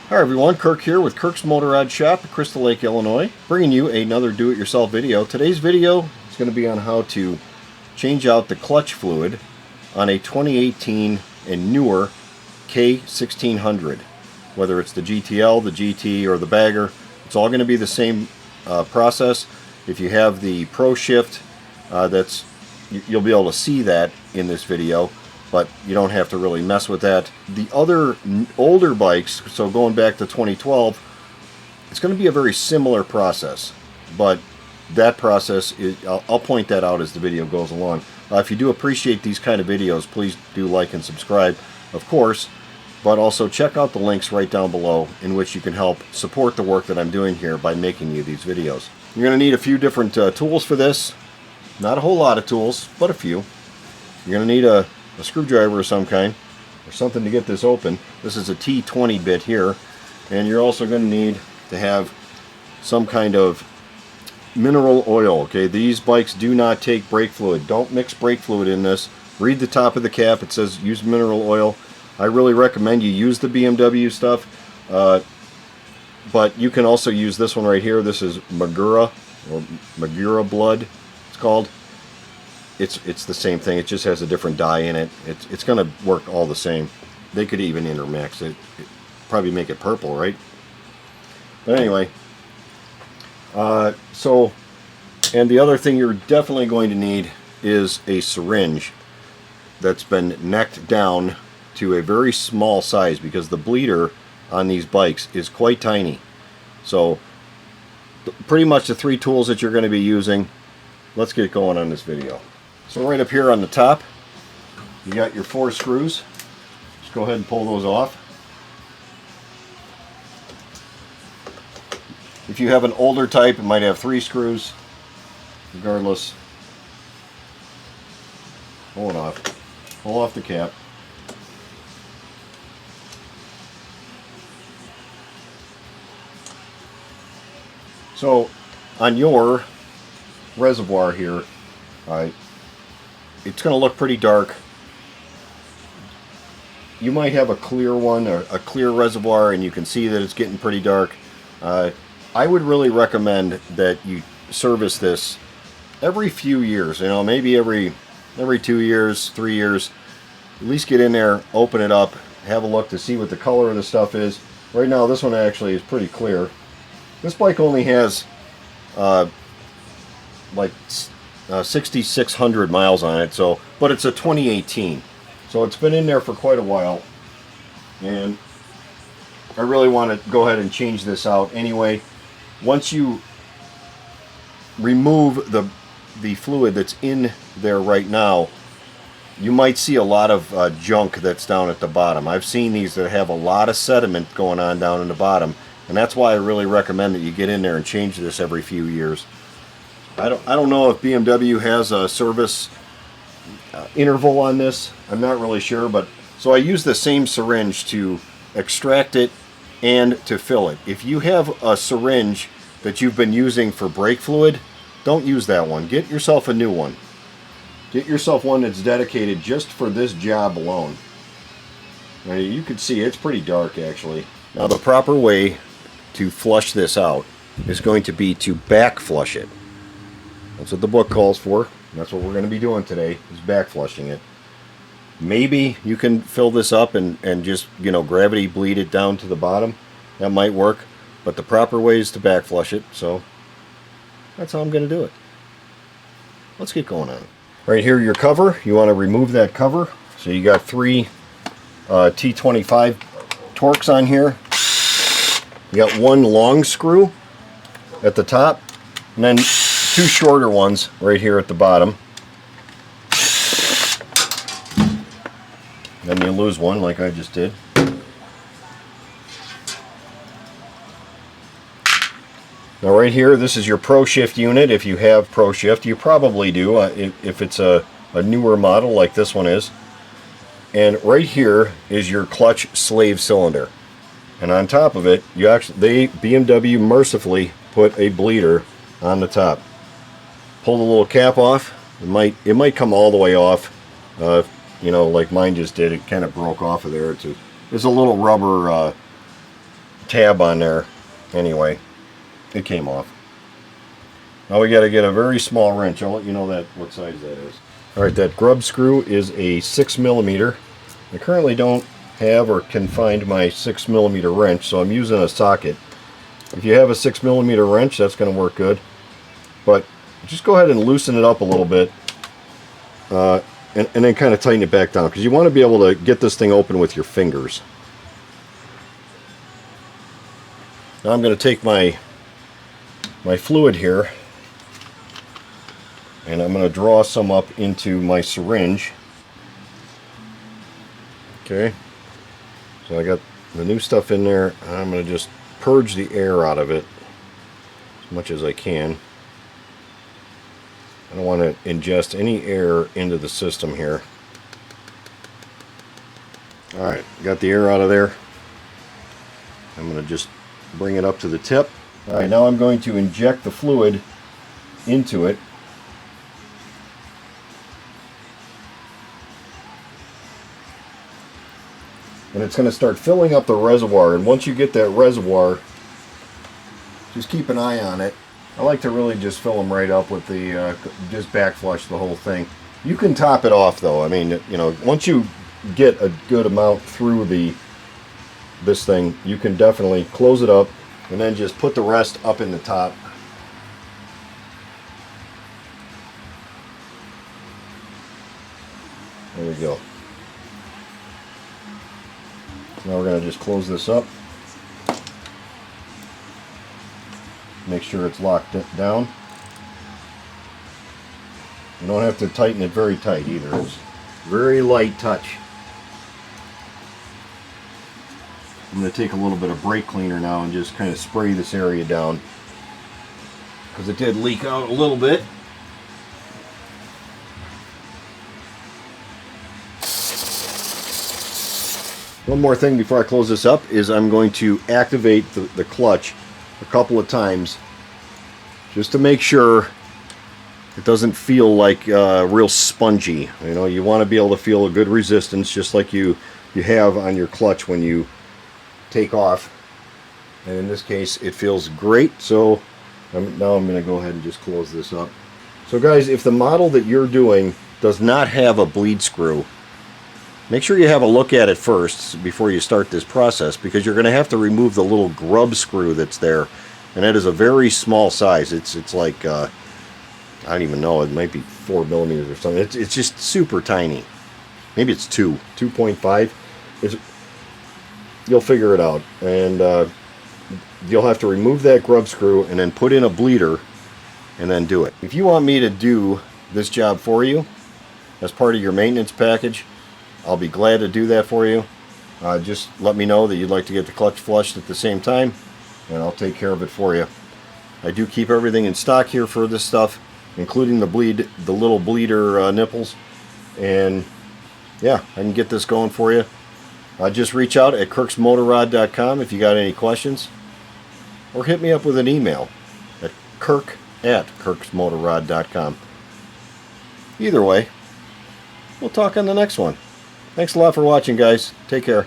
Hi everyone, Kirk here with Kirk's Motorrad Shop at Crystal Lake, Illinois, bringing you another do-it-yourself video. Today's video is going to be on how to change out the clutch fluid on a 2018 and newer K1600. Whether it's the GTL, the GT, or the bagger, it's all going to be the same process. If you have the Pro Shift, you'll be able to see that in this video, but you don't have to really mess with that. The other older bikes, so going back to 2012, it's going to be a very similar process, but that process is, I'll point that out as the video goes along. If you do appreciate these kind of videos, please do like and subscribe, of course, but also check out the links right down below in which you can help support the work that I'm doing here by making you these videos. You're going to need a few different tools for this. Not a whole lot of tools, but a few. You're going to need a screwdriver of some kind, or something to get this open. This is a T20 bit here, and you're also going to need to have some kind of mineral oil. Okay, these bikes do not take brake fluid. Don't mix brake fluid in this. Read the top of the cap. It says use mineral oil. I really recommend you use the BMW stuff, but you can also use this one right here. This is Magura, or Magura Blood, it's called. It's the same thing. It just has a different dye in it. It's going to work all the same. They could even intermix it. Probably make it purple, right? But anyway, and the other thing you're definitely going to need is a syringe that's been necked down to a very small size, because the bleeder on these bikes is quite tiny. So pretty much the three tools that you're going to be using. Let's get going on this video. So right up here on the top, you got your 4 screws. Just go ahead and pull those off. If you have an older type, it might have 3 screws. Regardless, pull it off. Pull off the cap. So on your reservoir here, it's going to look pretty dark. You might have a clear one, or a clear reservoir, and you can see that it's getting pretty dark. I would really recommend that you service this every few years. You know, maybe every 2 years, 3 years. At least get in there, open it up, have a look to see what the color of the stuff is. Right now, this one actually is pretty clear. This bike only has like 6,600 miles on it, but it's a 2018, so it's been in there for quite a while, and I really want to go ahead and change this out. Anyway, once you remove the fluid that's in there right now, you might see a lot of junk that's down at the bottom. I've seen these that have a lot of sediment going on down in the bottom, and that's why I really recommend that you get in there and change this every few years. I don't know if BMW has a service interval on this. I'm not really sure, but so I use the same syringe to extract it and to fill it. If you have a syringe that you've been using for brake fluid, don't use that one. Get yourself a new one. Get yourself one that's dedicated just for this job alone. Now, you can see it's pretty dark actually. Now the proper way to flush this out is going to be to back flush it. That's what the book calls for. That's what we're going to be doing today, is back flushing it. Maybe you can fill this up and just, you know, gravity bleed it down to the bottom. That might work, but the proper way is to back flush it, so that's how I'm going to do it. Let's get going on it. Right here, your cover. You want to remove that cover. So you got 3 T25 Torx on here. You got 1 long screw at the top, and then 2 shorter ones right here at the bottom. Then you lose one like I just did. Now right here, this is your Pro Shift unit. If you have Pro Shift, you probably do if it's a newer model like this one is. And right here is your clutch slave cylinder. And on top of it, BMW mercifully put a bleeder on the top. Pull the little cap off. It might come all the way off. You know, like mine just did. It kind of broke off of there. It's a little rubber tab on there. Anyway, it came off. Now we got to get a very small wrench. I'll let you know what size that is. Alright, that grub screw is a 6mm. I currently don't have or can find my 6mm wrench, so I'm using a socket. If you have a 6mm wrench, that's going to work good. But just go ahead and loosen it up a little bit, and then kind of tighten it back down, because you want to be able to get this thing open with your fingers. Now I'm going to take my fluid here, and I'm going to draw some up into my syringe. Okay, so I got the new stuff in there. I'm going to just purge the air out of it as much as I can. I don't want to ingest any air into the system here. Alright, got the air out of there. I'm going to just bring it up to the tip. Alright, now I'm going to inject the fluid into it. And it's going to start filling up the reservoir, and once you get that reservoir, just keep an eye on it. I like to really just fill them right up with the, just back flush the whole thing. You can top it off though. I mean, you know, once you get a good amount through this thing, you can definitely close it up and then just put the rest up in the top. There we go. Now we're going to just close this up. Make sure it's locked down. You don't have to tighten it very tight either. It's very light touch. I'm going to take a little bit of brake cleaner now and just kind of spray this area down, because it did leak out a little bit. One more thing before I close this up is I'm going to activate the clutch a couple of times just to make sure it doesn't feel like real spongy. You know, you want to be able to feel a good resistance, just like you have on your clutch when you take off. And in this case, it feels great. So now I'm going to go ahead and just close this up. So guys, if the model that you're doing does not have a bleed screw, make sure you have a look at it first before you start this process, because you're going to have to remove the little grub screw that's there, and it is a very small size. It's like I don't even know, it might be 4mm or something. It's just super tiny. Maybe it's 2.5. You'll figure it out, and you'll have to remove that grub screw and then put in a bleeder and then do it. If you want me to do this job for you as part of your maintenance package, I'll be glad to do that for you. Just let me know that you'd like to get the clutch flushed at the same time, and I'll take care of it for you. I do keep everything in stock here for this stuff, including the little bleeder nipples, and yeah, I can get this going for you. Just reach out at kirksmotorrad.com if you got any questions, or hit me up with an email at kirk@kirksmotorrad.com. Either way, we'll talk on the next one. Thanks a lot for watching, guys. Take care.